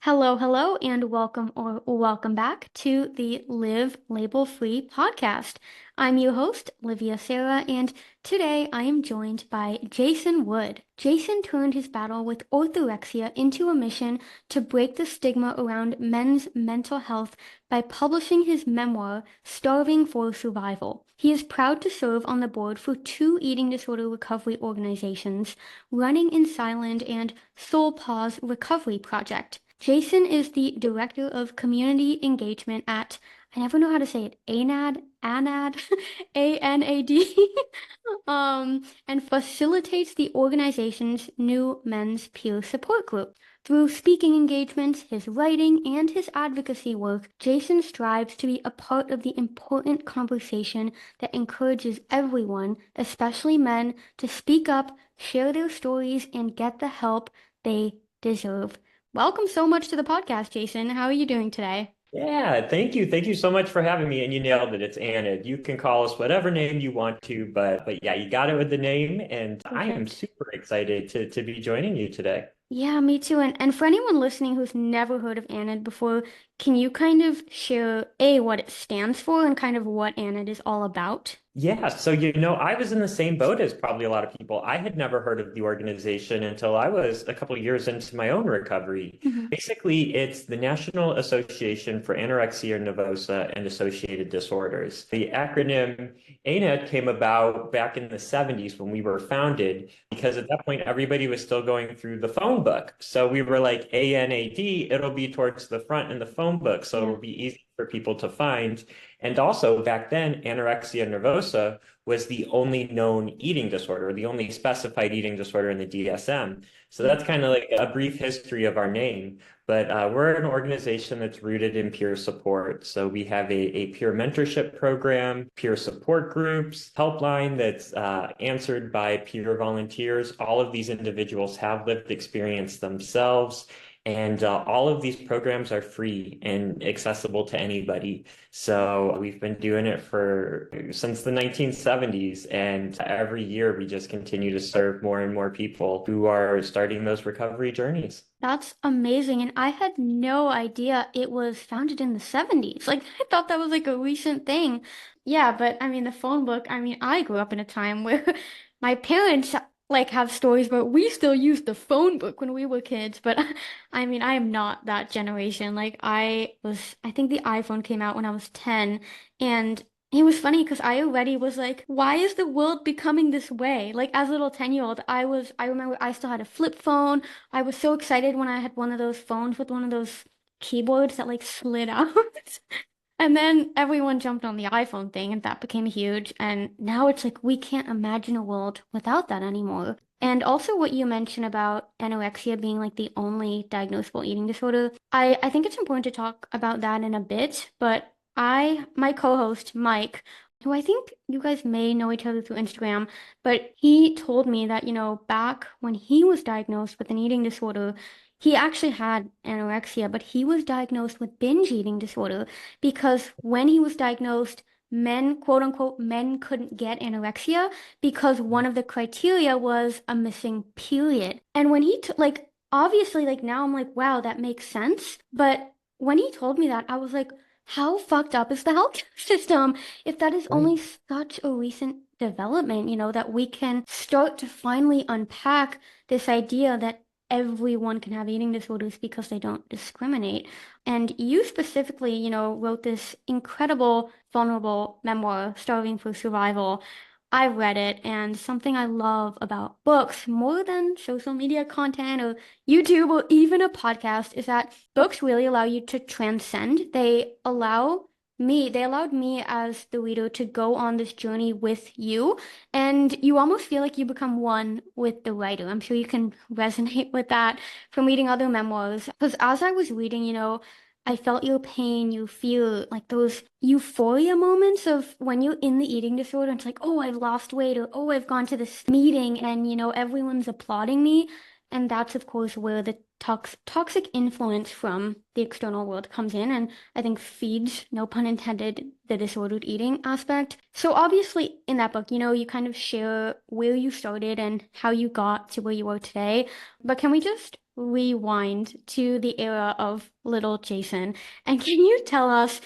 Hello, hello, and welcome or welcome back to the Live Label Free podcast. I'm your host, Livia Sara, and today I am joined by Jason Wood. Jason turned his battle with orthorexia into a mission to break the stigma around men's mental health by publishing his memoir, Starving for Survival. He is proud to serve on the board for two eating disorder recovery organizations, Running in Silent and SoulPaws Recovery Project. Jason is the Director of Community Engagement at, I never know how to say it, ANAD, ANAD, and facilitates the organization's new men's peer support group. Through speaking engagements, his writing, and his advocacy work, Jason strives to be a part of the important conversation that encourages everyone, especially men, to speak up, share their stories, and get the help they deserve. Welcome so much to the podcast, Jason. How are you doing today? Yeah, thank you. Thank you so much for having me. And you nailed it. It's Anna. You can call us whatever name you want to, but yeah, you got it with the name. And I am Perfect. super excited to be joining you today. Yeah, me too. And for anyone listening who's never heard of ANID before, can you kind of share what it stands for and kind of what ANID is all about? Yeah, so I was in the same boat as probably a lot of people. I had never heard of the organization until I was a couple of years into my own recovery. Hmm. Basically, it's the National Association for Anorexia Nervosa and Associated Disorders. The acronym ANED came about back in the 70s when we were founded, because at that point everybody was still going through the phone book. So we were like ANAD, it'll be towards the front in the phone book, so Yeah. it'll be easy for people to find. And also back then, anorexia nervosa was the only known eating disorder, the only specified eating disorder in the DSM. So Yeah. that's kind of like a brief history of our name. But we're an organization that's rooted in peer support. So we have a peer mentorship program, peer support groups, helpline that's answered by peer volunteers. All of these individuals have lived experience themselves. And all of these programs are free and accessible to anybody. So we've been doing it for since the 1970s, and every year we just continue to serve more and more people who are starting those recovery journeys. That's amazing. And I had no idea it was founded in the 70s. Like, I thought that was like a recent thing. Yeah, but I mean, the phone book, I mean, I grew up in a time where my parents like have stories, but we still used the phone book when we were kids. But I mean, I am not that generation. I think the iPhone came out when I was 10, and it was funny because I already was like, why is the world becoming this way? Like, as a little 10-year-old, I remember I still had a flip phone. I was so excited when I had one of those phones with one of those keyboards that like slid out. And then everyone jumped on the iPhone thing and that became huge. And now it's like we can't imagine a world without that anymore. And also what you mentioned about anorexia being like the only diagnosable eating disorder. I think it's important to talk about that in a bit, but my co-host, Mike, who I think you guys may know each other through Instagram, but he told me that, back when he was diagnosed with an eating disorder, he actually had anorexia, but he was diagnosed with binge eating disorder because when he was diagnosed, men, quote unquote, men couldn't get anorexia because one of the criteria was a missing period. And when like, obviously, like now I'm like, wow, that makes sense. But when he told me that, I was like, how fucked up is the healthcare system if that is Right. only such a recent development, that we can start to finally unpack this idea that everyone can have eating disorders because they don't discriminate. And you specifically, wrote this incredible, vulnerable memoir, Starving for Survival. I read it, and something I love about books more than social media content or YouTube or even a podcast is that books really allow you to transcend. They allowed me as the reader to go on this journey with you, and you almost feel like you become one with the writer. I'm sure you can resonate with that from reading other memoirs. Because as I was reading, I felt your pain, you feel like those euphoria moments of when you're in the eating disorder. It's like, oh, I've lost weight, or oh, I've gone to this meeting and, everyone's applauding me. And that's, of course, where the toxic influence from the external world comes in and I think feeds, no pun intended, the disordered eating aspect. So obviously in that book, you kind of share where you started and how you got to where you are today. But can we just rewind to the era of little Jason. And can you tell us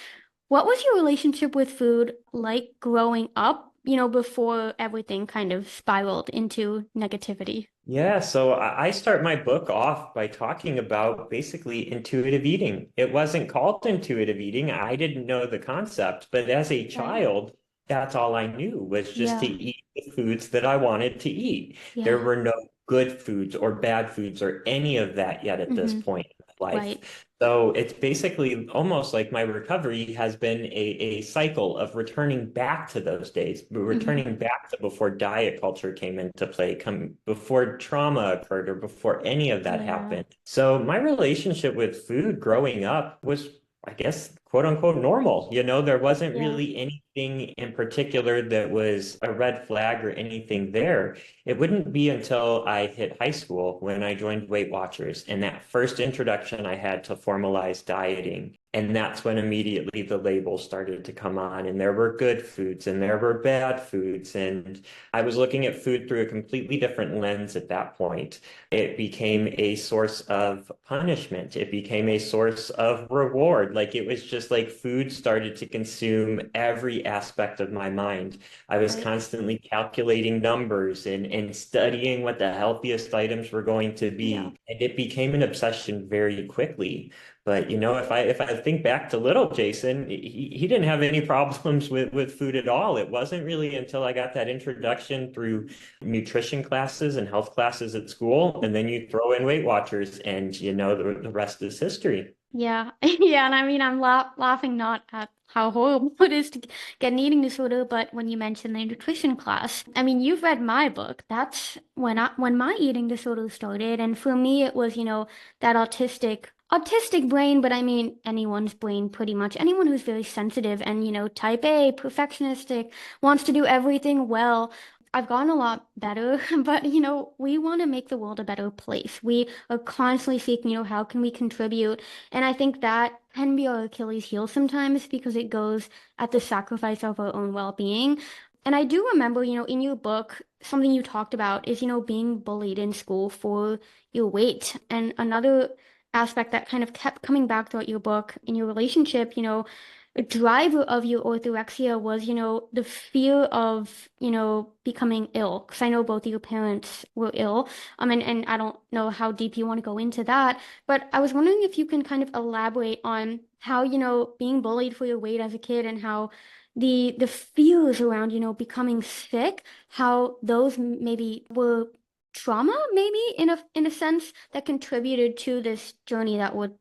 what was your relationship with food like growing up, before everything kind of spiraled into negativity? Yeah, so I start my book off by talking about basically intuitive eating. It wasn't called intuitive eating. I didn't know the concept, but as a Right. child, that's all I knew was just to Yeah. eat the foods that I wanted to eat. There Yeah. were no good foods or bad foods or any of that yet at this Mm-hmm. point in my life. Right. So it's basically almost like my recovery has been a cycle of returning back to those days, Mm-hmm. returning back to before diet culture came into play, before trauma occurred or before any of that Yeah. happened. So my relationship with food growing up was, I guess, quote unquote, normal. There wasn't Yeah. really anything in particular that was a red flag or anything there. It wouldn't be until I hit high school when I joined Weight Watchers and that first introduction I had to formalized dieting. And that's when immediately the labels started to come on, and there were good foods and there were bad foods. And I was looking at food through a completely different lens at that point. It became a source of punishment. It became a source of reward. Like it was just like food started to consume every aspect of my mind. I was Right. constantly calculating numbers and studying what the healthiest items were going to Yeah. be. And it became an obsession very quickly. But if I think back to little Jason, he didn't have any problems with food at all. It wasn't really until I got that introduction through nutrition classes and health classes at school, and then you throw in Weight Watchers, and the rest is history. Yeah. Yeah. And I mean, I'm laughing not at how horrible it is to get an eating disorder, but when you mentioned the nutrition class, I mean, you've read my book. That's when my eating disorder started. And for me, it was, that autistic brain, but I mean, anyone's brain pretty much. Anyone who's very sensitive and, type A, perfectionistic, wants to do everything well. I've gotten a lot better, but we want to make the world a better place. We are constantly seeking, how can we contribute? And I think that can be our Achilles heel sometimes because it goes at the sacrifice of our own well-being. And I do remember, in your book, something you talked about is, being bullied in school for your weight. And another aspect that kind of kept coming back throughout your book in your relationship, a driver of your orthorexia was, the fear of, becoming ill. Because I know both of your parents were ill. And I don't know how deep you want to go into that, but I was wondering if you can kind of elaborate on how, being bullied for your weight as a kid and how the fears around, becoming sick, how those maybe were trauma, maybe in a sense that contributed to this journey that would,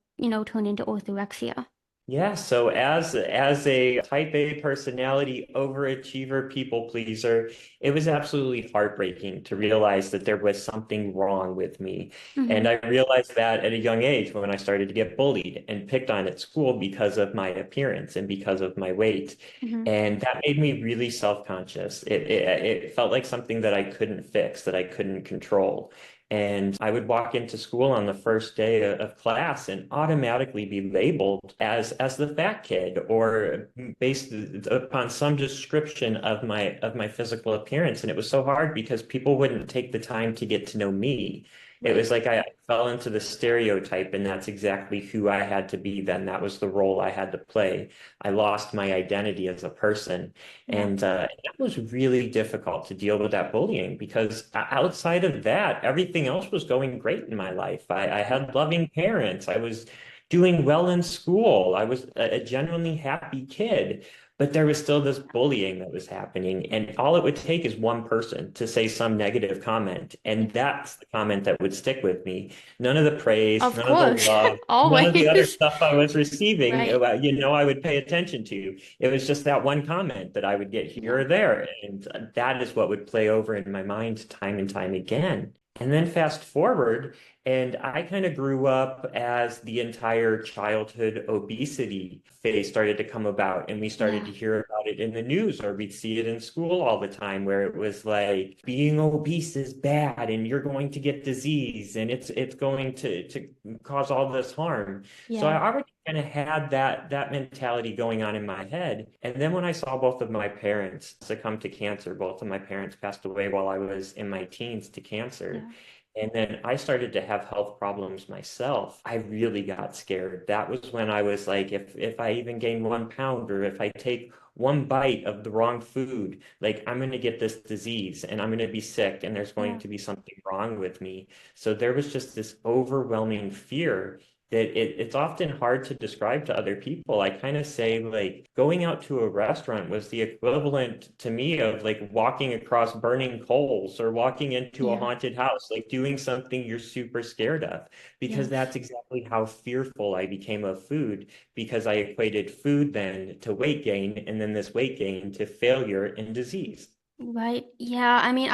turn into orthorexia. Yeah, so as a type A personality, overachiever, people pleaser, it was absolutely heartbreaking to realize that there was something wrong with me. And Mm-hmm. I realized that at a young age when I started to get bullied and picked on at school because of my appearance and because of my weight. Mm-hmm. And that made me really self-conscious. It felt like something that I couldn't fix, that I couldn't control. And I would walk into school on the first day of class and automatically be labeled as the fat kid or based upon some description of my physical appearance. And it was so hard because people wouldn't take the time to get to know me. It Right. was like I fell into the stereotype, and that's exactly who I had to be then. That was the role I had to play. I lost my identity as a person. Yeah. And that was really difficult to deal with that bullying because outside of that, everything else was going great in my life. I had loving parents. I was doing well in school. I was a genuinely happy kid. But there was still this bullying that was happening. And all it would take is one person to say some negative comment. And that's the comment that would stick with me. None of the praise, Of none of the course. love, none of the other Always. stuff I was receiving, Right. I would pay attention to. It was just that one comment that I would get here Yeah. or there. And that is what would play over in my mind time and time again. And then fast forward, and I kind of grew up as the entire childhood obesity phase started to come about, and we started Yeah. to hear about it in the news, or we'd see it in school all the time, where it was like being obese is bad, and you're going to get disease, and it's going to cause all this harm. So I Yeah. already kind of had that mentality going on in my head. And then when I saw both of my parents succumb to cancer, both of my parents passed away while I was in my teens to cancer. Yeah. And then I started to have health problems myself. I really got scared. That was when I was like, if I even gain 1 pound or if I take one bite of the wrong food, like I'm going to get this disease and I'm going to be sick and there's going Yeah. to be something wrong with me. So there was just this overwhelming fear that it's often hard to describe to other people. I kind of say like going out to a restaurant was the equivalent to me of like walking across burning coals or walking into a Yeah. haunted house, like doing something you're super scared of, because Yes. that's exactly how fearful I became of food, because I equated food then to weight gain and then this weight gain to failure and disease. Right. Yeah. I mean,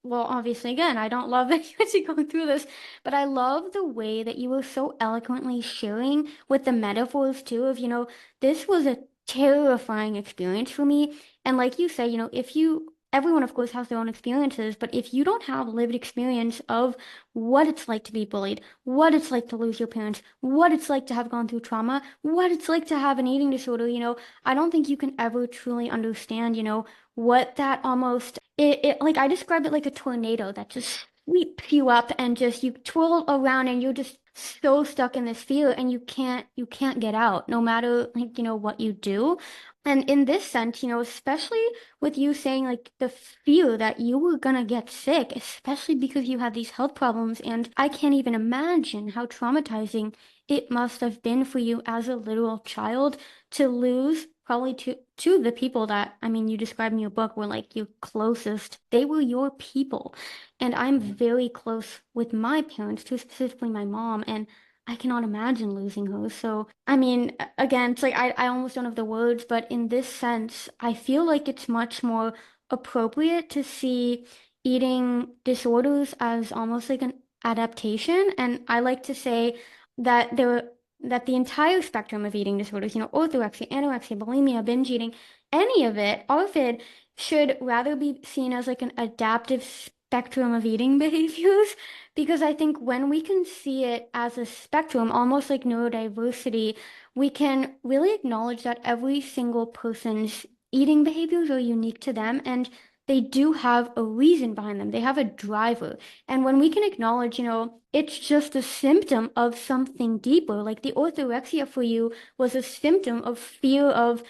well, obviously, again, I don't love that you had to go through this, but I love the way that you were so eloquently sharing with the metaphors too of, this was a terrifying experience for me. And like you say, everyone, of course, has their own experiences, but if you don't have lived experience of what it's like to be bullied, what it's like to lose your parents, what it's like to have gone through trauma, what it's like to have an eating disorder, I don't think you can ever truly understand, what that almost it like I describe it like a tornado that just sweeps you up and just you twirl around and you're just so stuck in this fear and you can't get out no matter like what you do. And in this sense, especially with you saying like the fear that you were gonna get sick, especially because you had these health problems, and I can't even imagine how traumatizing it must have been for you as a literal child to lose probably two of the people that I mean you described in your book were like your closest. They were your people. And I'm very close with my parents, too, specifically my mom, and I cannot imagine losing her. So, I mean, again, it's like I almost don't have the words, but in this sense, I feel like it's much more appropriate to see eating disorders as almost like an adaptation. And I like to say that the entire spectrum of eating disorders, orthorexia, anorexia, bulimia, binge eating, any of it, all of it should rather be seen as like an adaptive spectrum of eating behaviors. Because I think when we can see it as a spectrum, almost like neurodiversity, we can really acknowledge that every single person's eating behaviors are unique to them and they do have a reason behind them. They have a driver. And when we can acknowledge, it's just a symptom of something deeper, like the orthorexia for you was a symptom of fear of,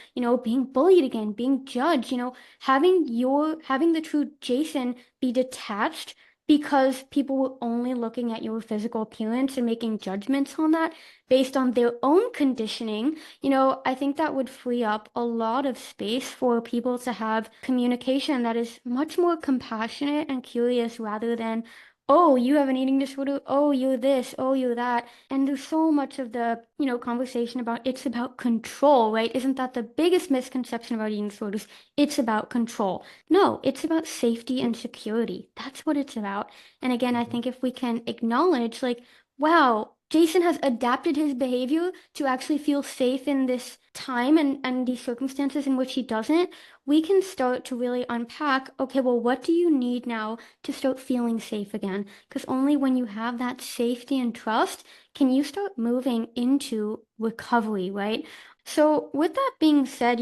being bullied again, being judged, having the true Jason be detached because people were only looking at your physical appearance and making judgments on that based on their own conditioning. I think that would free up a lot of space for people to have communication that is much more compassionate and curious rather than, oh, you have an eating disorder. Oh, you're this. Oh, you're that. And there's so much of the, conversation about it's about control, right? Isn't that the biggest misconception about eating disorders? It's about control. No, it's about safety and security. That's what it's about. And again, I Mhm. think if we can acknowledge, like, wow, Jason has adapted his behavior to actually feel safe in this time and these circumstances in which he doesn't, we can start to really unpack, okay, well, what do you need now to start feeling safe again? Because only when you have that safety and trust can you start moving into recovery, right? So, with that being said,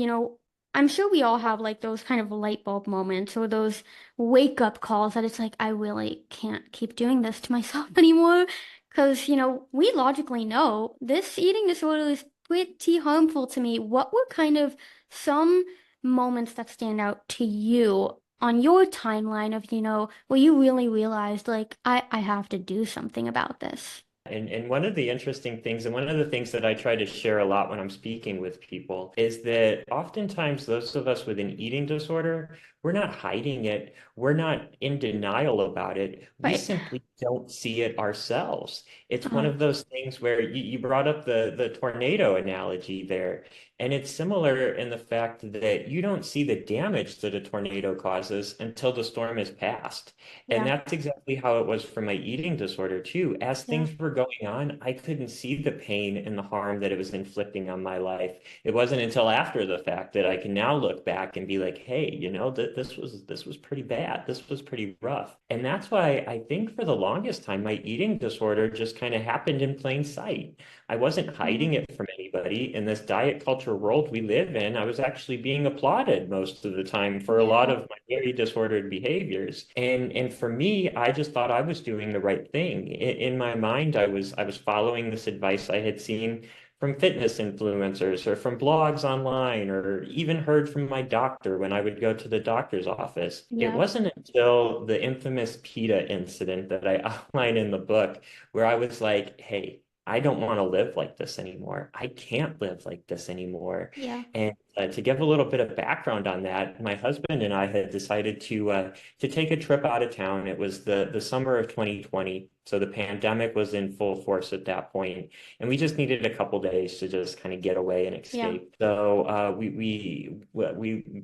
I'm sure we all have like those kind of light bulb moments or those wake up calls that it's like, I really can't keep doing this to myself anymore. Because, we logically know this eating disorder is pretty harmful to me. What were kind of some moments that stand out to you on your timeline of, where you really realized, like, I have to do something about this? And one of the interesting things, and one of the things that I try to share a lot when I'm speaking with people, is that oftentimes those of us with an eating disorder, we're not hiding it. We're not in denial about it. We Right. simply don't see it ourselves. It's one Uh, of those things where you brought up the tornado analogy there. And it's similar in the fact that you don't see the damage that a tornado causes until the storm has passed. And yeah. that's exactly how it was for my eating disorder too. As Yeah. things were going on, I couldn't see the pain and the harm that it was inflicting on my life. It wasn't until after the fact that I can now look back and be like, hey, this was pretty bad. This was pretty rough. And that's why I think for the long longest time, my eating disorder just kind of happened in plain sight. I wasn't Yeah. hiding it from anybody. In this diet culture world we live in, I was actually being applauded most of the time for a lot Yeah. of my very disordered behaviors. And for me, I just thought I was doing the right thing. In my mind, I was following this advice I had seen from fitness influencers or from blogs online or even heard from my doctor when I would go to the doctor's office. It Yeah. wasn't until the infamous PETA incident that I outline in the book where I was like, hey, I don't want to live like this anymore. I can't live like this anymore. Yeah. And to give a little bit of background on that, my husband and I had decided to take a trip out of town. It was the summer of 2020, so the pandemic was in full force at that point, and we just needed a couple days to just kind of get away and Yeah. escape. So we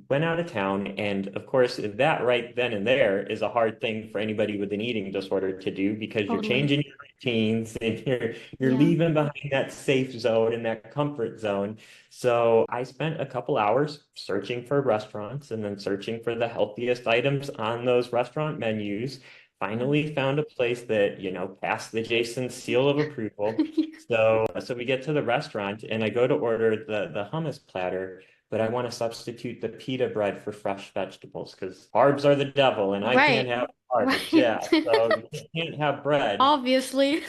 went out of town, and of course, that right then and there is a hard thing for anybody with an eating disorder to do because you're Totally. changing your routines and you're Yeah. leaving behind that safe zone and that comfort zone. So I spent a couple hours searching for restaurants and then searching for the healthiest items on those restaurant menus. Finally found a place that, passed the Jason seal of approval. So we get to the restaurant and I go to order the hummus platter, but I want to substitute the pita bread for fresh vegetables because carbs are the devil and I can't Right. have carbs. Right. Yeah. So you just can't have bread. Obviously.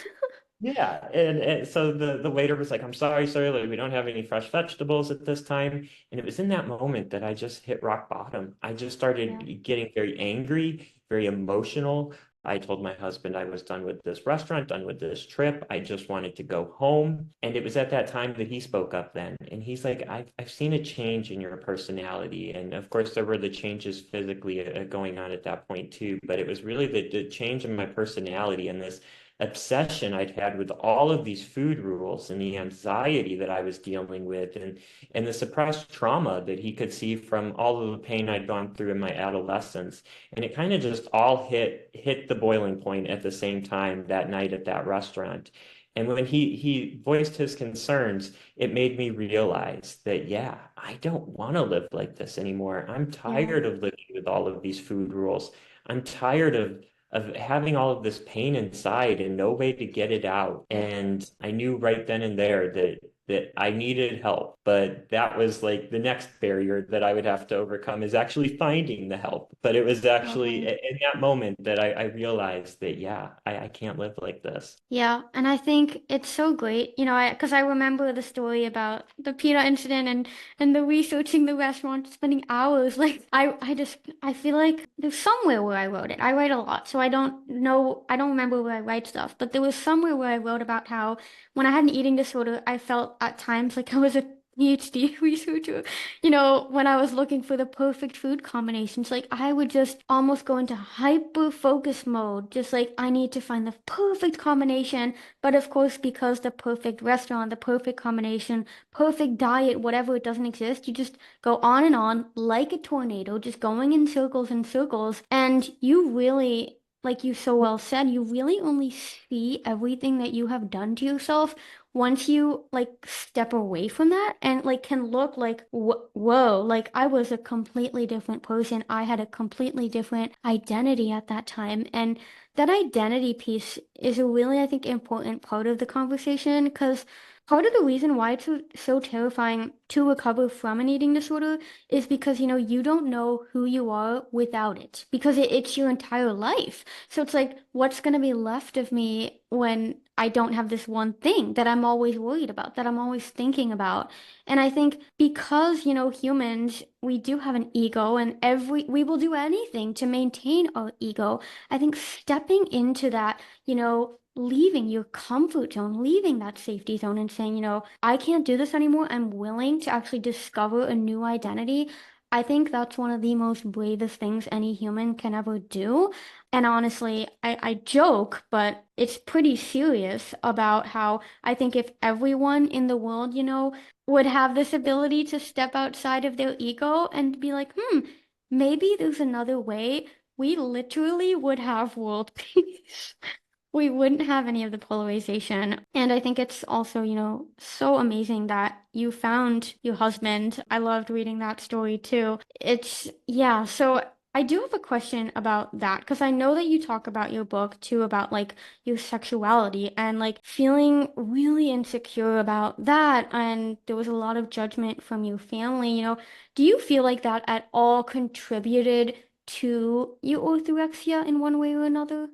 Yeah, and so the waiter was like, "I'm sorry, sir, like, we don't have any fresh vegetables at this time." And it was in that moment that I just hit rock bottom. I just Yeah. started getting very angry, very emotional. I told my husband I was done with this restaurant, done with this trip. I just wanted to go home. And it was at that time that he spoke up then. And he's like, I've seen a change in your personality. And of course, there were the changes physically going on at that point too. But it was really the change in my personality and this obsession I'd had with all of these food rules and the anxiety that I was dealing with and the suppressed trauma that he could see from all of the pain I'd gone through in my adolescence. And it kind of just all hit the boiling point at the same time that night at that restaurant. And when he voiced his concerns, it made me realize that, yeah, I don't want to live like this anymore. I'm Yeah. tired of living with all of these food rules. I'm tired of having all of this pain inside and no way to get it out. Yeah. And I knew right then and there that I needed help. But that was like the next barrier that I would have to overcome is actually finding the help. But it was actually Totally. in that moment that I realized that, yeah, I can't live like this. Yeah, and I think it's so great, because I remember the story about the PETA incident and the researching the restaurant, spending hours. Like I feel like there's somewhere where I wrote it. I write a lot, so I don't remember where I write stuff, but there was somewhere where I wrote about how when I had an eating disorder, I felt at times like I was a PhD researcher. When I was looking for the perfect food combinations, like I would just almost go into hyper focus mode, just like I need to find the perfect combination. But of course, because the perfect restaurant, the perfect combination, perfect diet, whatever, it doesn't exist, you just go on and on like a tornado, just going in circles and circles. And you really, like you so well said, you really only see everything that you have done to yourself once you like step away from that and like can look like whoa, like I was a completely different person. I had a completely different identity at that time. And that identity piece is a really, I think, important part of the conversation because part of the reason why it's so terrifying to recover from an eating disorder is because, you don't know who you are without it because it's your entire life. So it's like, what's going to be left of me when I don't have this one thing that I'm always worried about, that I'm always thinking about? And I think because, humans, we do have an ego and we will do anything to maintain our ego. I think stepping into that, leaving your comfort zone, leaving that safety zone and saying, I can't do this anymore. I'm willing to actually discover a new identity. I think that's one of the most bravest things any human can ever do. And honestly, I joke, but it's pretty serious about how I think if everyone in the world, would have this ability to step outside of their ego and be like, maybe there's another way, we literally would have world peace. We wouldn't have any of the polarization. And I think it's also, so amazing that you found your husband. I loved reading that story too. Yeah. So I do have a question about that because I know that you talk about your book too about like your sexuality and like feeling really insecure about that. And there was a lot of judgment from your family. Do you feel like that at all contributed to your orthorexia in one way or another?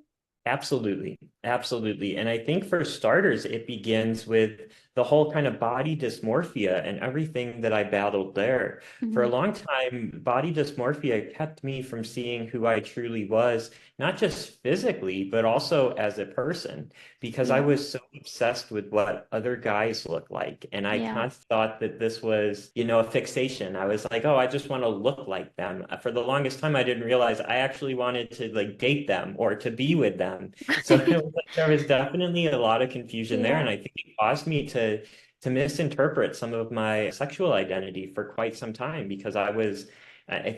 Absolutely. Absolutely. And I think for starters, it begins with the whole kind of body dysmorphia and everything that I battled there. For a Hmm. long time, body dysmorphia kept me from seeing who I truly was, not just physically, but also as a person, because I Yeah. was so obsessed with what other guys look like. And I Yeah. kind of thought that this was, a fixation. I was like, oh, I just want to look like them. For the longest time, I didn't realize I actually wanted to like date them or to be with them. So it was like there was definitely a lot of confusion there, and Yeah. I think it caused me to misinterpret some of my sexual identity for quite some time because I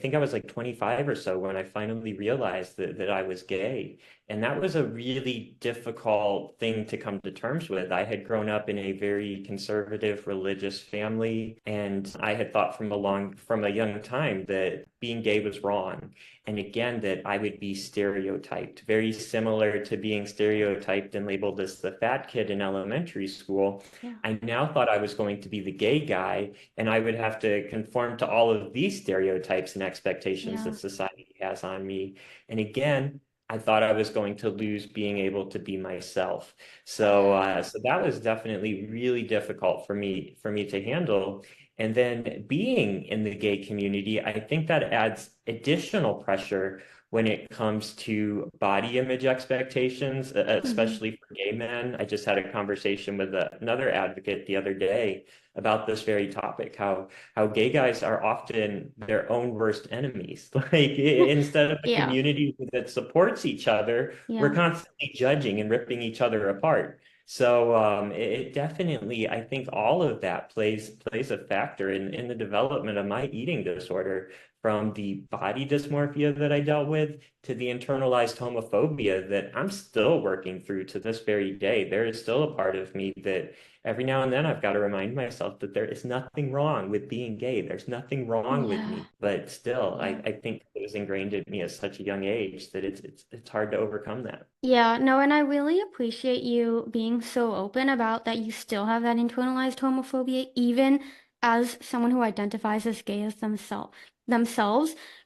think I was like 25 or so when I finally realized that I was gay. And that was a really difficult thing to come to terms with. I had grown up in a very conservative religious family, and I had thought from a young time that being gay was wrong. And again, that I would be stereotyped, very similar to being stereotyped and labeled as the fat kid in elementary school. Yeah. I now thought I was going to be the gay guy, and I would have to conform to all of these stereotypes and expectations that Yeah. society has on me. And again, I thought I was going to lose being able to be myself. So that was definitely really difficult for me to handle. And then being in the gay community, I think that adds additional pressure when it comes to body image expectations, Hmm. especially for gay men. I just had a conversation with another advocate the other day about this very topic, how gay guys are often their own worst enemies. Like instead of a Yeah. community that supports each other, we're Yeah. constantly judging and ripping each other apart. So it definitely, I think all of that plays a factor in the development of my eating disorder, from the body dysmorphia that I dealt with to the internalized homophobia that I'm still working through to this very day. There is still a part of me that every now and then I've got to remind myself that there is nothing wrong with being gay. There's nothing wrong with Yeah. me. But still, Yeah. I think it was ingrained in me at such a young age that it's hard to overcome that. Yeah, no, and I really appreciate you being so open about that you still have that internalized homophobia, even as someone who identifies as gay as themselves.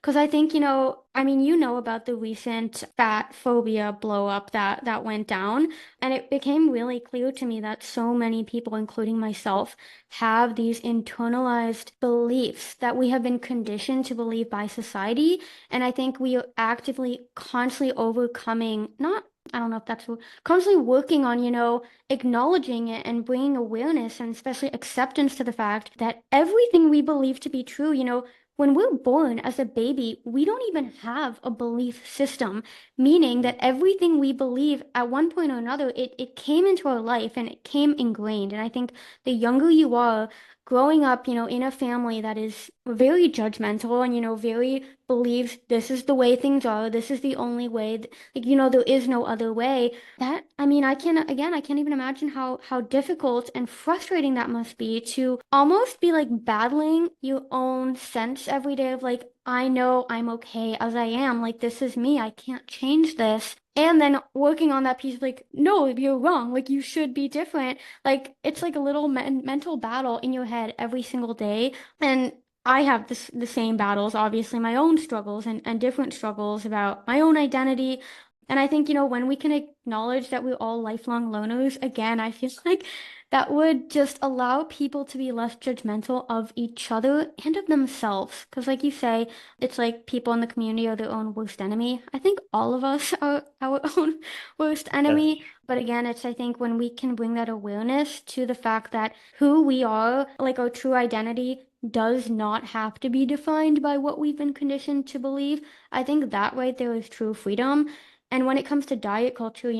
Because I think, I mean, you know about the recent fat phobia blow up that went down, and it became really clear to me that so many people, including myself, have these internalized beliefs that we have been conditioned to believe by society. And I think we are actively, constantly overcoming, not, I don't know if that's constantly working on, acknowledging it and bringing awareness and especially acceptance to the fact that everything we believe to be true, when we're born as a baby, we don't even have a belief system, meaning that everything we believe at one point or another, it came into our life and it came ingrained. And I think the younger you are, growing up, in a family that is very judgmental and, very believes this is the way things are, this is the only way, like, there is no other way. That, I mean, I can't even imagine how difficult and frustrating that must be to almost be like battling your own sense every day of like, I know I'm okay as I am, like this is me, I can't change this. And then working on that piece of like, no, you're wrong, like you should be different. Like it's like a little mental battle in your head every single day. And I have the same battles, obviously, my own struggles and different struggles about my own identity. And I think, when we can acknowledge that we're all lifelong learners, again, I feel like that would just allow people to be less judgmental of each other and of themselves. Because, like you say, it's like people in the community are their own worst enemy. I think all of us are our own worst That's enemy. But again, it's, I think, when we can bring that awareness to the fact that who we are, like our true identity, does not have to be defined by what we've been conditioned to believe. I think that right there is true freedom. And when it comes to diet culture,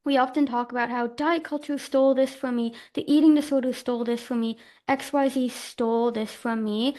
we often talk about how diet culture stole this from me, the eating disorder stole this from me, XYZ stole this from me.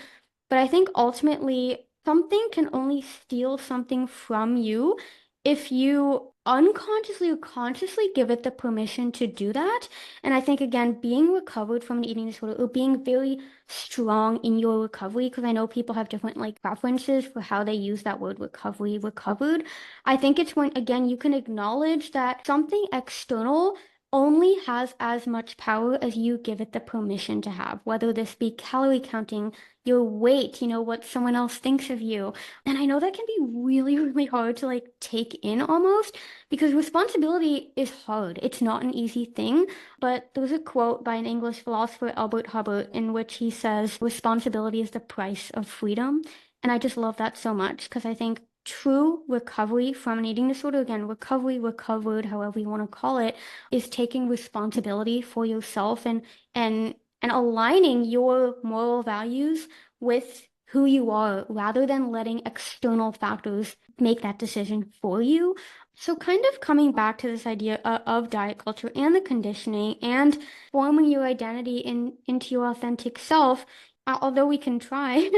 But I think ultimately something can only steal something from you if you unconsciously or consciously give it the permission to do that. And I think, again, being recovered from an eating disorder or being very strong in your recovery, because I know people have different like preferences for how they use that word recovery, recovered. I think it's when, again, you can acknowledge that something external only has as much power as you give it the permission to have, whether this be calorie counting, your weight, what someone else thinks of you. And I know that can be really, really hard to like take in almost because responsibility is hard. It's not an easy thing. But there was a quote by an English philosopher, Albert Hubbard, in which he says, responsibility is the price of freedom. And I just love that so much because I think true recovery from an eating disorder, again, recovery, recovered, however you want to call it, is taking responsibility for yourself and aligning your moral values with who you are rather than letting external factors make that decision for you. So, kind of coming back to this idea of diet culture and the conditioning and forming your identity into your authentic self, although we can try,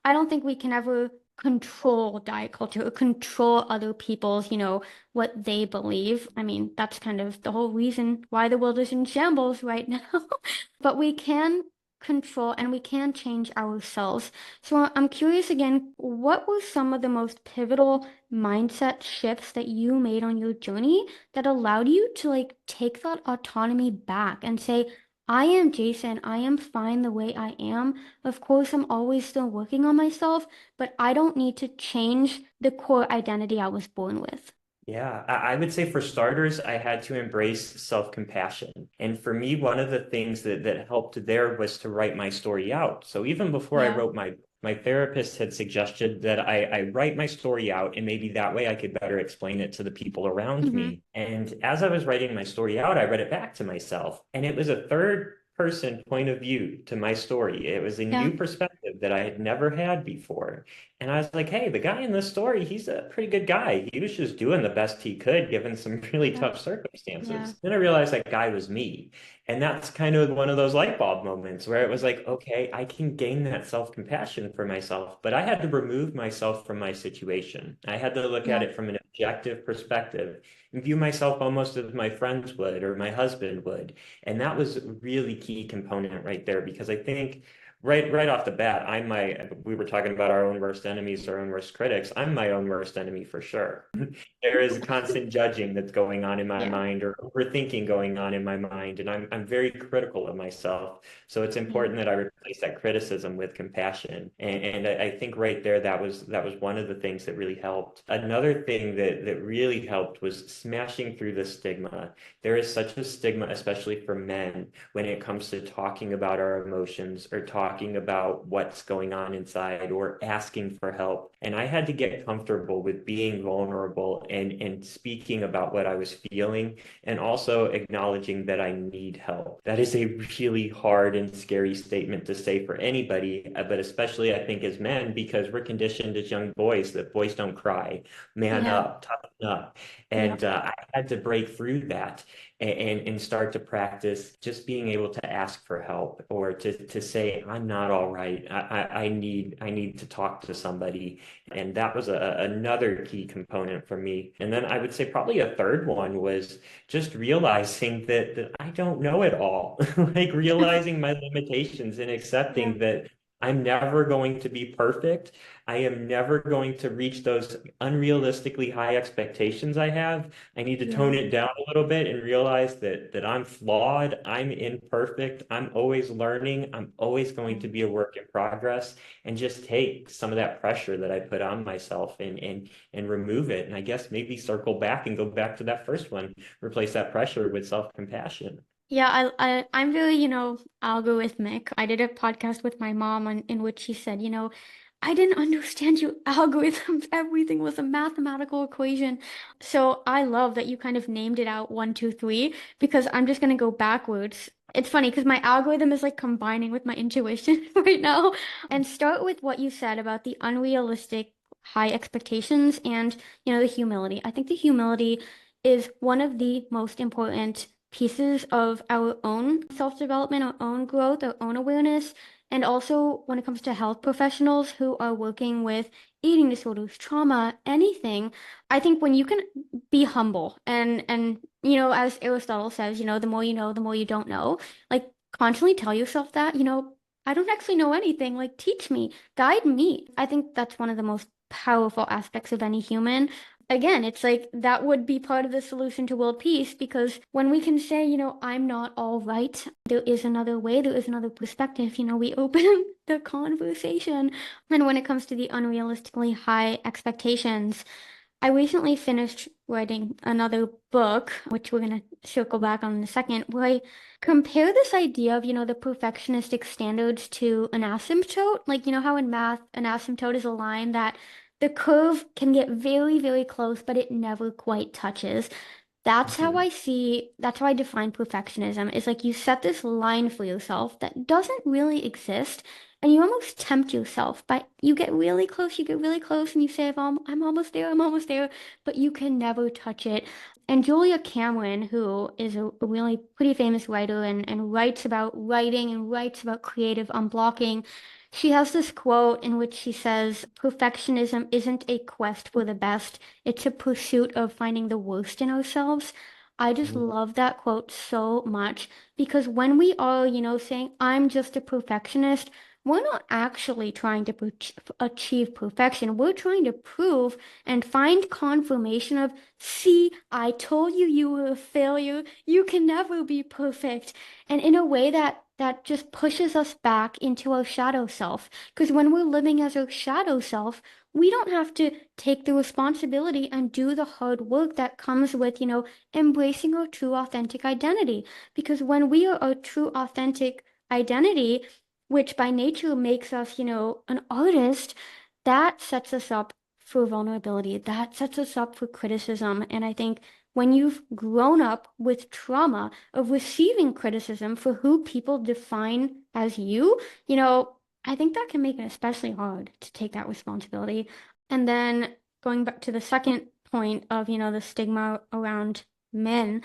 I don't think we can ever control diet culture or control other people's, what they believe. I mean, that's kind of the whole reason why the world is in shambles right now. But we can control and we can change ourselves. So I'm curious again, what were some of the most pivotal mindset shifts that you made on your journey that allowed you to like take that autonomy back and say, I am Jason, I am fine the way I am. Of course, I'm always still working on myself, but I don't need to change the core identity I was born with. Yeah, I would say for starters, I had to embrace self-compassion. And for me, one of the things that helped there was to write my story out. So even before I Yeah. wrote my therapist had suggested that I write my story out and maybe that way I could better explain it to the people around Hmm. me. And as I was writing my story out, I read it back to myself. And it was a third person point of view to my story. It was a Yeah. new perspective that I had never had before. And I was like, hey, the guy in this story, he's a pretty good guy. He was just doing the best he could given some really Yeah. tough Yeah. circumstances. Then I realized that guy was me. And that's kind of one of those light bulb moments where it was like, okay, I can gain that self-compassion for myself, but I had to remove myself from my situation. I had to look at Yeah. it from an objective perspective and view myself almost as my friends would or my husband would. And that was a really key component right there because I think right off the bat, we were talking about our own worst enemies, our own worst critics. I'm my own worst enemy for sure. There is constant judging that's going on in my Yeah. mind or overthinking going on in my mind, and I'm very critical of myself. So it's Yeah. important that I replace that criticism with compassion. And I think right there that was one of the things that really helped. Another thing that really helped was smashing through the stigma. There is such a stigma, especially for men, when it comes to talking about our emotions or talking about what's going on inside or asking for help. And I had to get comfortable with being vulnerable and speaking about what I was feeling and also acknowledging that I need help. That is a really hard and scary statement to say for anybody, but especially I think as men, because we're conditioned as young boys that boys don't cry, man Yeah. up, toughen up. Yeah. And I had to break through that and start to practice just being able to ask for help or to say I'm not all right. I need to talk to somebody. And that was another key component for me. And then I would say probably a third one was just realizing that I don't know it all. Like realizing my limitations and Yeah. accepting that I'm never going to be perfect. I am never going to reach those unrealistically high expectations I have. I need to tone Yeah. it down a little bit and realize that I'm flawed, I'm imperfect, I'm always learning, I'm always going to be a work in progress, and just take some of that pressure that I put on myself and remove it. And I guess maybe circle back and go back to that first one, replace that pressure with self-compassion. Yeah, I'm very, algorithmic. I did a podcast with my mom in which she said, I didn't understand your algorithms. Everything was a mathematical equation. So I love that you kind of named it out one, two, three, because I'm just gonna go backwards. It's funny because my algorithm is like combining with my intuition right now. And start with what you said about the unrealistic high expectations and, the humility. I think the humility is one of the most important pieces of our own self-development, our own growth, our own awareness. And also when it comes to health professionals who are working with eating disorders, trauma, anything, I think when you can be humble and as Aristotle says, the more you know, the more you don't know. Like constantly tell yourself that, I don't actually know anything. Like teach me, guide me. I think that's one of the most powerful aspects of any human. Again, it's like that would be part of the solution to world peace because when we can say, I'm not all right, there is another way, there is another perspective, we open the conversation. And when it comes to the unrealistically high expectations, I recently finished writing another book, which we're going to circle back on in a second, where I compare this idea of, the perfectionistic standards to an asymptote. Like, how in math, an asymptote is a line that the curve can get very, very close, but it never quite touches. Mhm. That's how I define perfectionism. It's like you set this line for yourself that doesn't really exist, and you almost tempt yourself, but you get really close, and you say, I'm almost there, I'm almost there, but you can never touch it. And Julia Cameron, who is a really pretty famous writer and writes about writing and writes about creative unblocking, she has this quote in which she says, perfectionism isn't a quest for the best. It's a pursuit of finding the worst in ourselves. I just Mhm. love that quote so much because when we are, saying, I'm just a perfectionist, we're not actually trying to achieve perfection. We're trying to prove and find confirmation of, see, I told you you were a failure. You can never be perfect. And in a way that just pushes us back into our shadow self. Because when we're living as our shadow self, we don't have to take the responsibility and do the hard work that comes with, embracing our true authentic identity. Because when we are our true authentic identity, which by nature makes us, an artist, that sets us up for vulnerability. That sets us up for criticism. And I think when you've grown up with trauma of receiving criticism for who people define as you, I think that can make it especially hard to take that responsibility. And then going back to the second point of, the stigma around men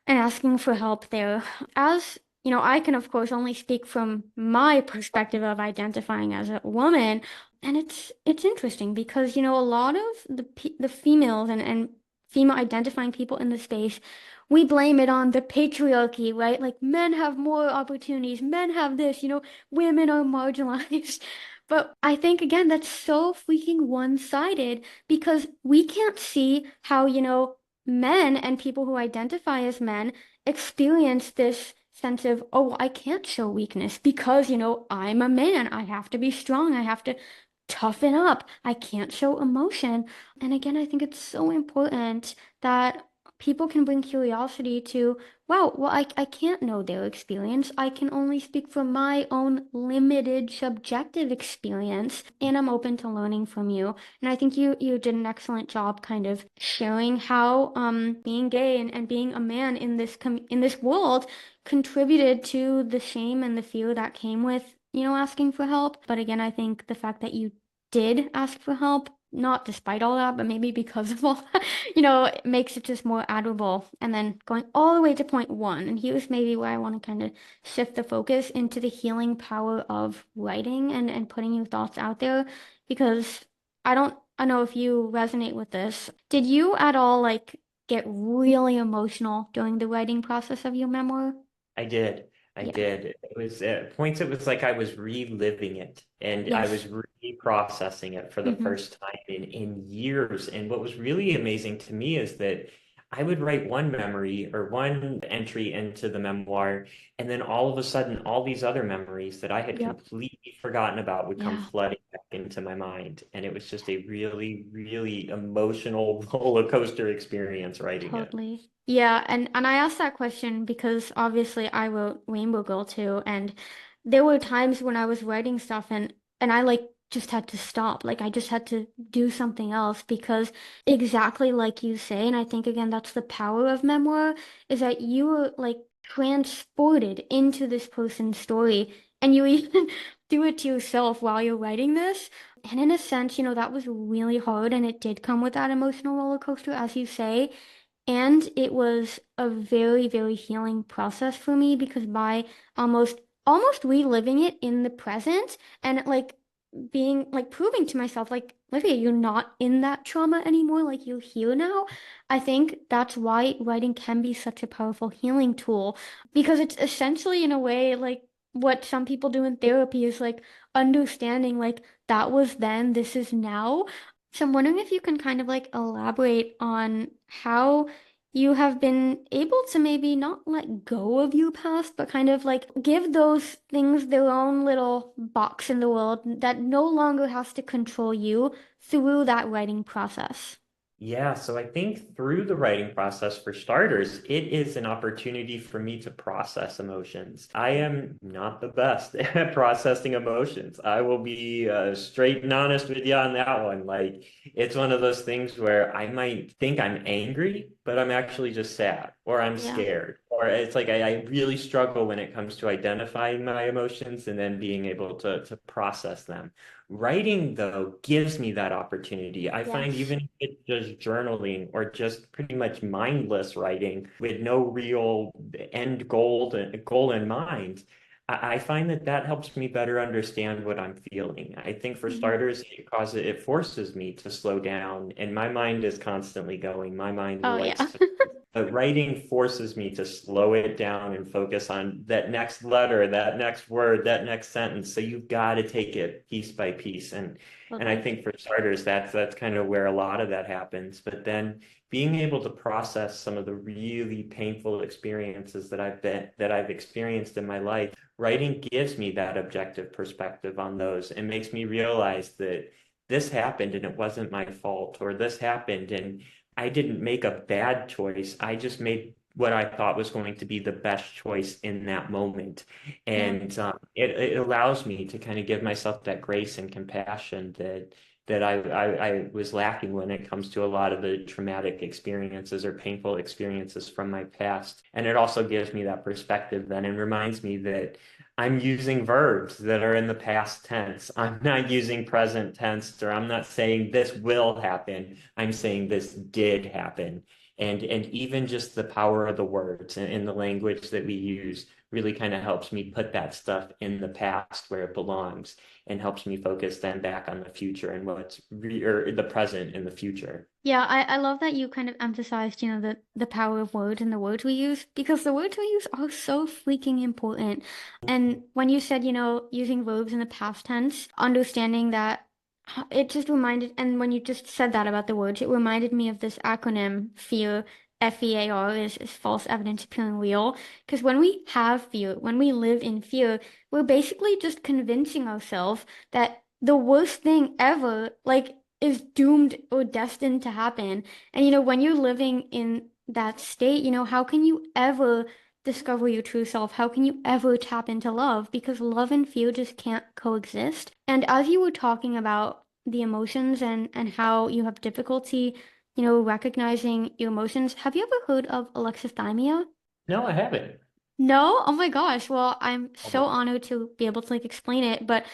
and asking for help there. As I can of course only speak from my perspective of identifying as a woman, and it's interesting because a lot of the females and female identifying people in the space, we blame it on the patriarchy, right? Like men have more opportunities, men have this, women are marginalized. But I think again that's so freaking one-sided because we can't see how, men and people who identify as men experience this sense of, oh, I can't show weakness because, I'm a man. I have to be strong. I have to toughen up. I can't show emotion. And again, I think it's so important that people can bring curiosity to, wow, well, I can't know their experience. I can only speak from my own limited subjective experience, and I'm open to learning from you. And I think you did an excellent job kind of sharing how being gay and being a man in in this world contributed to the shame and the fear that came with, asking for help. But again, I think the fact that you did ask for help, not despite all that, but maybe because of all that, it makes it just more admirable. And then going all the way to point one, and here's maybe where I want to kind of shift the focus into the healing power of writing and putting your thoughts out there, because I know if you resonate with this. Did you at all like get really emotional during the writing process of your memoir? I did. I Yeah. did. It was at points it was like I was reliving it and I was Yes. reprocessing it for the Mm-hmm. first time in years. And what was really amazing to me is that I would write one memory or one entry into the memoir, and then all of a sudden, all these other memories that I had Yep. completely forgotten about would come Yeah. flooding back into my mind. And it was just a really, really emotional roller coaster experience writing it. Totally. Yeah, and I asked that question because obviously I wrote Rainbow Girl too, and there were times when I was writing stuff and I like just had to stop. Like I just had to do something else because exactly like you say, and I think again that's the power of memoir, is that you were like transported into this person's story and you even do it to yourself while you're writing this. And in a sense, that was really hard and it did come with that emotional roller coaster, as you say. And it was a very, very healing process for me because by almost reliving it in the present and like being like proving to myself like Livia, you're not in that trauma anymore, like you're here now. I think that's why writing can be such a powerful healing tool because it's essentially in a way like what some people do in therapy is like understanding like that was then, this is now. So I'm wondering if you can kind of like elaborate on how you have been able to maybe not let go of your past, but kind of like give those things their own little box in the world that no longer has to control you through that writing process. Yeah, so I think through the writing process, for starters, it is an opportunity for me to process emotions. I am not the best at processing emotions. I will be straight and honest with you on that one. Like, it's one of those things where I might think I'm angry, but I'm actually just sad or I'm Yeah. scared. Or it's like I really struggle when it comes to identifying my emotions and then being able to process them. Writing, though, gives me that opportunity. I find Yes. even if it's just journaling or just pretty much mindless writing with no real end goal in mind, I find that that helps me better understand what I'm feeling. I think for Mhm. starters, it forces me to slow down, and my mind is constantly going. My mind Oh likes yeah. to but writing forces me to slow it down and focus on that next letter, that next word, that next sentence. So you've got to take it piece by piece. And I Totally. think for starters, that's kind of where a lot of that happens. But then being able to process some of the really painful experiences that I've experienced in my life, writing gives me that objective perspective on those and makes me realize that this happened and it wasn't my fault, or this happened and I didn't make a bad choice. I just made what I thought was going to be the best choice in that moment. Yeah. And it allows me to kind of give myself that grace and compassion that I was lacking when it comes to a lot of the traumatic experiences or painful experiences from my past. And it also gives me that perspective then and reminds me that I'm using verbs that are in the past tense. I'm not using present tense, or I'm not saying this will happen. I'm saying this did happen. And even just the power of the words and the language that we use really kind of helps me put that stuff in the past where it belongs and helps me focus then back on the future and or the present and the future. Yeah, I love that you kind of emphasized, the power of words and the words we use because the words we use are so freaking important. And when you said, using verbs in the past tense, understanding that it just reminded, and when you just said that about the words, it reminded me of this acronym, FEAR, FEAR is false evidence appearing real. Because when we have fear, when we live in fear, we're basically just convincing ourselves that the worst thing ever, like, is doomed or destined to happen. And when you're living in that state, how can you ever discover your true self? How can you ever tap into love? Because love and fear just can't coexist. And as you were talking about the emotions and how you have difficulty, recognizing your emotions, have you ever heard of alexithymia? No, I haven't. No? Oh my gosh. Well, I'm so Oh, honored to be able to like explain it, but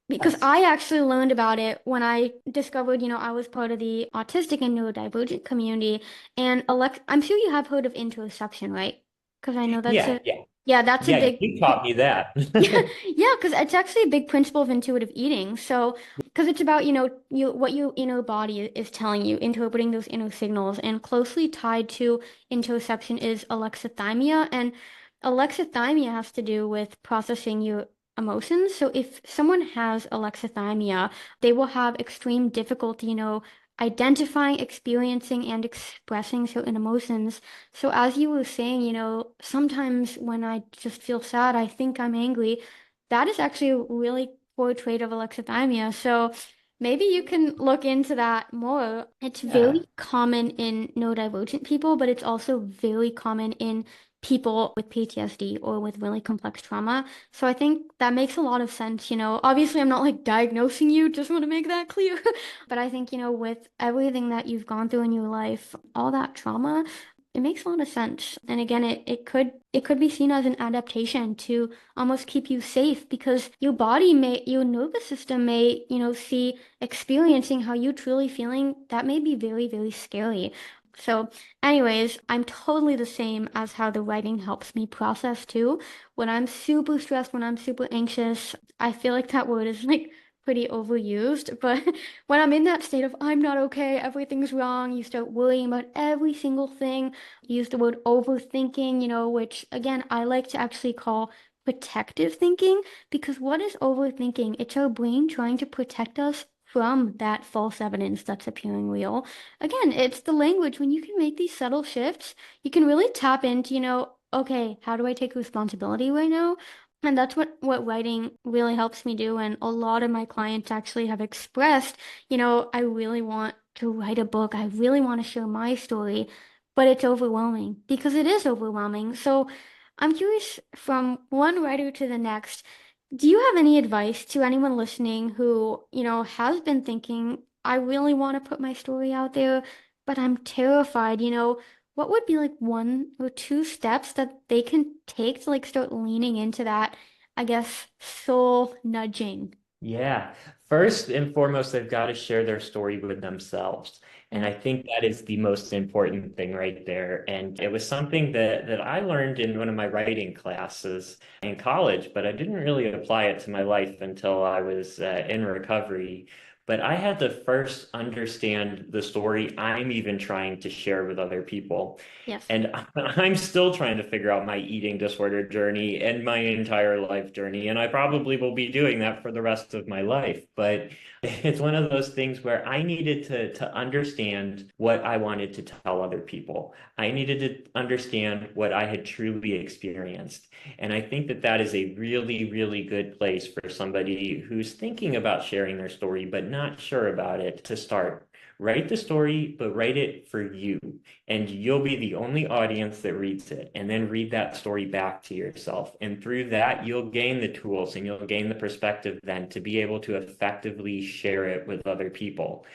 because yes. I actually learned about it when I discovered, I was part of the autistic and neurodivergent community. And I'm sure you have heard of interoception, right? Because I know Yeah, yeah. yeah, that's a Yeah, big, you taught me that. yeah, yeah, because it's actually a big principle of intuitive eating. So, because it's about, what your inner body is telling you, interpreting those inner signals, and closely tied to interoception is alexithymia. And alexithymia has to do with processing your emotions. So, if someone has alexithymia, they will have extreme difficulty, identifying, experiencing, and expressing certain emotions. So as you were saying, sometimes when I just feel sad, I think I'm angry. That is actually a really poor trait of alexithymia. So maybe you can look into that more. It's Yeah. very common in neurodivergent people, but it's also very common in people with PTSD or with really complex trauma. So I think that makes a lot of sense. Obviously I'm not like diagnosing you, just want to make that clear. But I think, with everything that you've gone through in your life, all that trauma, it makes a lot of sense. And again, it could be seen as an adaptation to almost keep you safe because your nervous system may, see experiencing how you truly feeling, that may be very, very scary. So, anyways, I'm totally the same as how the writing helps me process too. When I'm super stressed, when I'm super anxious, I feel like that word is like pretty overused. But when I'm in that state of I'm not okay, everything's wrong, you start worrying about every single thing. Use the word overthinking, which again, I like to actually call protective thinking because what is overthinking? It's our brain trying to protect us from that false evidence that's appearing real. Again, it's the language. When you can make these subtle shifts, you can really tap into, okay, how do I take responsibility right now? And that's what writing really helps me do. And a lot of my clients actually have expressed, I really want to write a book. I really want to share my story, but it's overwhelming because it is overwhelming. So I'm curious from one writer to the next. Do you have any advice to anyone listening who, has been thinking, I really want to put my story out there, but I'm terrified, what would be like one or two steps that they can take to like start leaning into that, I guess, soul nudging? Yeah. First and foremost, they've got to share their story with themselves. And Yeah. I think that is the most important thing right there. And it was something that I learned in one of my writing classes in college, but I didn't really apply it to my life until I was in recovery. But I had to first understand the story I'm even trying to share with other people. Yes. And I'm still trying to figure out my eating disorder journey and my entire life journey. And I probably will be doing that for the rest of my life. But it's one of those things where I needed to understand what I wanted to tell other people. I needed to understand what I had truly experienced. And I think that that is a really, really good place for somebody who's thinking about sharing their story, but not sure about it to start. Write the story, but write it for you, and you'll be the only audience that reads it, and then read that story back to yourself. And through that, you'll gain the tools and you'll gain the perspective then to be able to effectively share it with other people.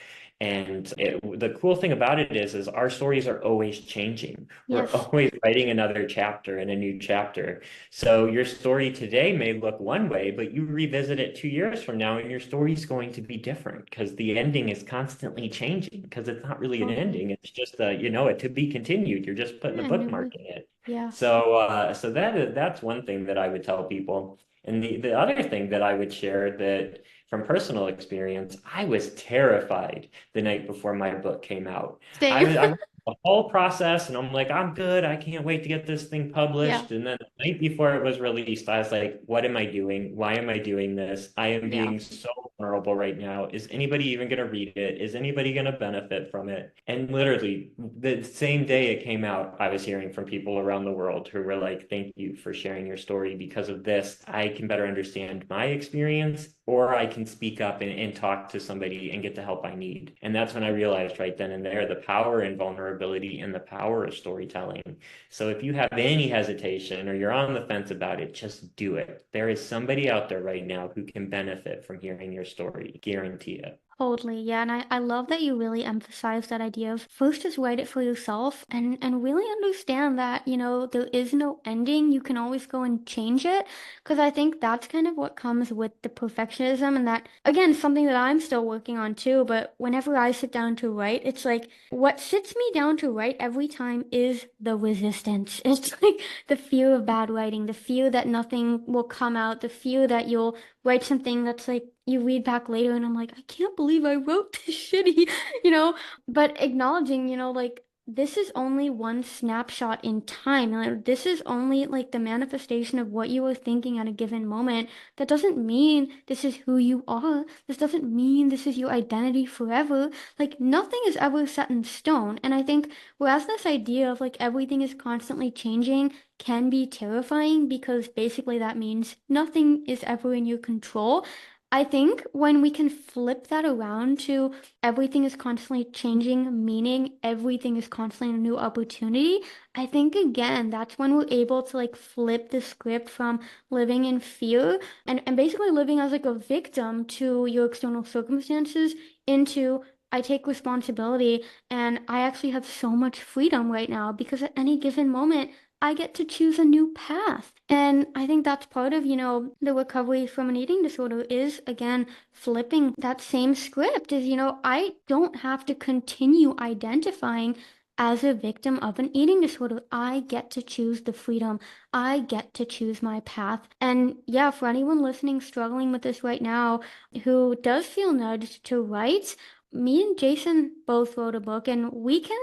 And the cool thing about it is our stories are always changing. We're Yes. always writing another chapter and a new chapter. So your story today may look one way, but you revisit it 2 years from now, and your story is going to be different because the ending is constantly changing because it's not really an Totally. ending. It's just a to be continued. You're just putting a Yeah, new bookmark word. in it. Yeah. So that's one thing that I would tell people. And the other thing that I would share that from personal experience, I was terrified the night before my book came out. Same. I went through the whole process and I'm like, I'm good. I can't wait to get this thing Yeah. published. And then the night before it was released, I was like, what am I doing? Why am I doing this? I am Yeah. being so vulnerable right now. Is anybody even going to read it? Is anybody going to benefit from it? And literally the same day it came out, I was hearing from people around the world who were like, thank you for sharing your story. Because of this, I can better understand my experience, or I can speak up and talk to somebody and get the help I need. And that's when I realized right then and there the power in vulnerability and the power of storytelling. So if you have any hesitation or you're on the fence about it, just do it. There is somebody out there right now who can benefit from hearing your story. Guarantee it. Totally, yeah, and I love that you really emphasize that idea of first just write it for yourself and really understand that, there is no ending. You can always go and change it. Because I think that's kind of what comes with the perfectionism and that again, something that I'm still working on too, but whenever I sit down to write, it's like what sits me down to write every time is the resistance. It's like the fear of bad writing, the fear that nothing will come out, the fear that you'll write something that's like you read back later and I'm like, I can't believe I wrote this shitty, you know? But acknowledging, like this is only one snapshot in time. Like, this is only like the manifestation of what you were thinking at a given moment. That doesn't mean this is who you are. This doesn't mean this is your identity forever. Like nothing is ever set in stone. And I think whereas this idea of like everything is constantly changing can be terrifying because basically that means nothing is ever in your control. I think when we can flip that around to everything is constantly changing, meaning everything is constantly a new opportunity, I think again, that's when we're able to like flip the script from living in fear and basically living as like a victim to your external circumstances into I take responsibility and I actually have so much freedom right now because at any given moment, I get to choose a new path. And I think that's part of, the recovery from an eating disorder is, again, flipping that same script is, I don't have to continue identifying as a victim of an eating disorder. I get to choose the freedom. I get to choose my path. And yeah, for anyone listening struggling with this right now who does feel nudged to write, me and Jason both wrote a book, and we can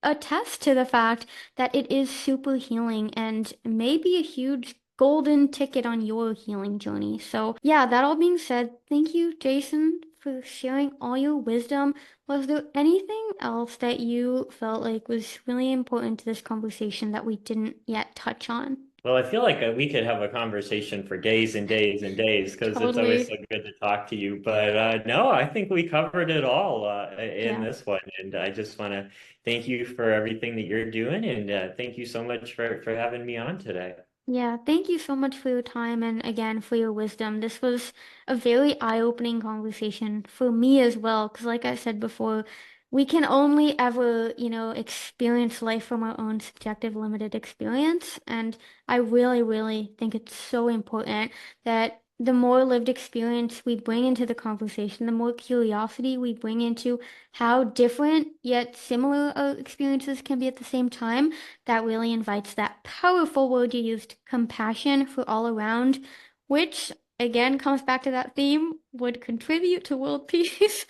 attest to the fact that it is super healing and maybe a huge golden ticket on your healing journey. So, yeah, that all being said, thank you, Jason, for sharing all your wisdom. Was there anything else that you felt like was really important to this conversation that we didn't yet touch on? Well, I feel like we could have a conversation for days and days and days because it's always so Totally. good to talk to you. But no, I think we covered it all in Yeah. this one. And I just want to thank you for everything that you're doing. And thank you so much for having me on today. Yeah, thank you so much for your time and again for your wisdom. This was a very eye-opening conversation for me as well, because like I said before, we can only ever, experience life from our own subjective limited experience. And I really, really think it's so important that the more lived experience we bring into the conversation, the more curiosity we bring into how different yet similar our experiences can be at the same time, that really invites that powerful word you used, compassion for all around, which again comes back to that theme, would contribute to world peace.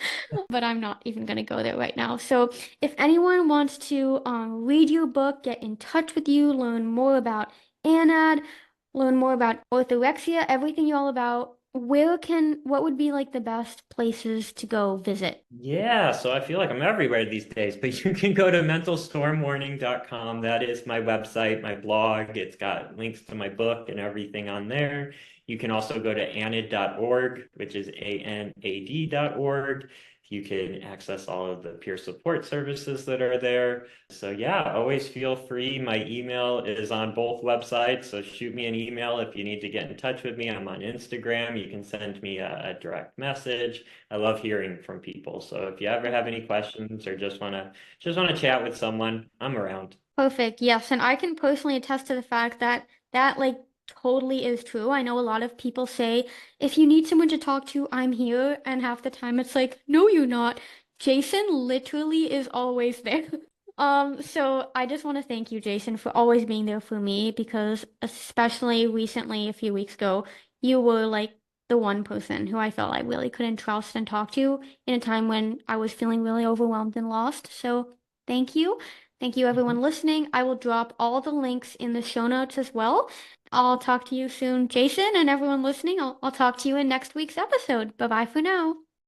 But I'm not even going to go there right now. So, if anyone wants to read your book, get in touch with you, learn more about ANAD, learn more about orthorexia, everything you're all about, what would be like the best places to go visit? Yeah, so I feel like I'm everywhere these days, but you can go to mentalstormwarning.com. That is my website, my blog. It's got links to my book and everything on there. You can also go to anad.org, which is ANAD.org. You can access all of the peer support services that are there. So yeah, always feel free. My email is on both websites, so shoot me an email if you need to get in touch with me. I'm on Instagram. You can send me a direct message. I love hearing from people. So if you ever have any questions or just want to chat with someone, I'm around. Perfect. Yes, and I can personally attest to the fact that that like totally is true. I know a lot of people say, if you need someone to talk to, I'm here, and half the time it's like, no, you're not. Jason literally is always there. So I just want to thank you, Jason, for always being there for me because especially recently, a few weeks ago, you were like the one person who I felt I really couldn't trust and talk to in a time when I was feeling really overwhelmed and lost. So thank you. Thank you, everyone listening. I will drop all the links in the show notes as well. I'll talk to you soon, Jason, and everyone listening. I'll talk to you in next week's episode. Bye bye for now.